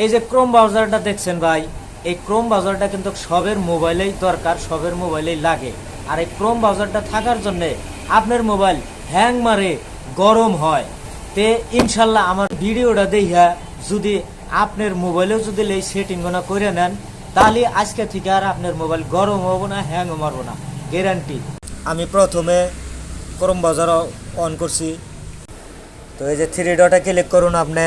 এই যে ক্রোম ব্রাউজারটা দেখছেন ভাই, এই ক্রোম ব্রাউজারটা কিন্তু সবের মোবাইলেই দরকার, সবের মোবাইলেই লাগে। আর এই ক্রোম ব্রাউজারটা থাকার জন্য আপনার মোবাইল হ্যাং মারে, গরম হয়। তে ইনশাল্লাহ আমার ভিডিওটা দেখা যদি আপনার মোবাইলেও যদি এই সেটিংগুলো করে নেন, তাহলে আজকে থেকে আর আপনার মোবাইল গরম হবো না, হ্যাংও মারবো না, গ্যারান্টি। আমি প্রথমে ক্রোম ব্রাউজার অন করছি। তো এই যে থ্রি ডটে ক্লিক করুন, আপনি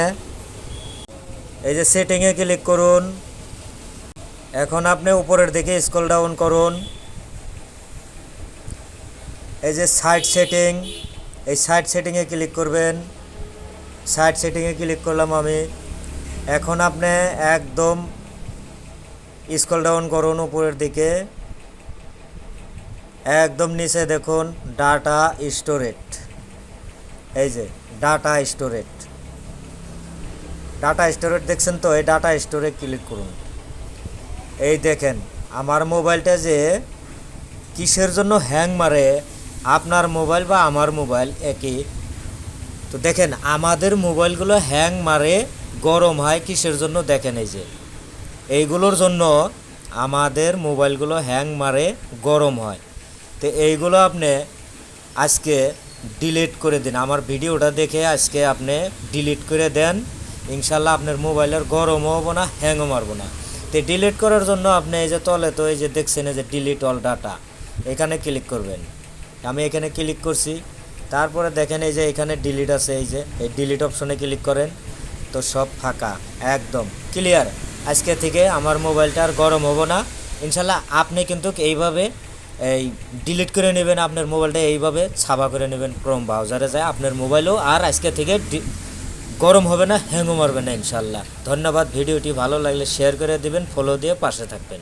এই যে সেটিংয়ে ক্লিক করুন। এখন আপনি উপরের দিকে স্ক্রল ডাউন করুন। এই যে সাইট সেটিং, এই সাইট সেটিংয়ে ক্লিক করবেন। সাইট সেটিংয়ে ক্লিক করলাম আমি। এখন আপনি একদম স্ক্রল ডাউন করুন উপরের দিকে, একদম নিচে দেখুন ডাটা স্টোরেজ। এই যে ডাটা স্টোরেজ, ডাটা স্টোরেজ দেখছেন তো, এই ডাটা স্টোরেজ ক্লিক করুন। এই দেখেন আমার মোবাইলটা যে কিসের জন্য হ্যাং মারে, আপনার মোবাইল বা আমার মোবাইল একই। তো দেখেন আমাদের মোবাইলগুলো হ্যাং মারে, গরম হয় কিসের জন্য, দেখেন এই যে এইগুলোর জন্য আমাদের মোবাইলগুলো হ্যাং মারে, গরম হয়। তো এইগুলো আপনি আজকে ডিলিট করে দিন, আমার ভিডিওটা দেখে আজকে আপনি ডিলিট করে দেন। ইনশাল্লাহ আপনার মোবাইলের গরমও হবো না, হ্যাংও মারবো না। তো ডিলিট করার জন্য আপনি এই যে তলে তো এই যে দেখছেন এই যে ডিলিট অল ডাটা, এখানে ক্লিক করবেন। আমি এখানে ক্লিক করছি। তারপরে দেখেন এই যে এখানে ডিলিট আছে, এই যে এই ডিলিট অপশনে ক্লিক করেন। তো সব ফাঁকা, একদম ক্লিয়ার। আজকে থেকে আমার মোবাইলটা আর গরম হবো না ইনশাল্লাহ। আপনি কিন্তু এইভাবে এই ডিলিট করে নেবেন আপনার মোবাইলটা, এইভাবে ছাপা করে নেবেন ক্রোম ব্রাউজারে যায়, আপনার মোবাইলও আর আজকে থেকে গরম হবে না, হ্যাংও মারবে না ইনশাল্লাহ। ধন্যবাদ। ভিডিওটি ভালো লাগলে শেয়ার করে দিবেন, ফলো দিয়ে পাশে থাকবেন।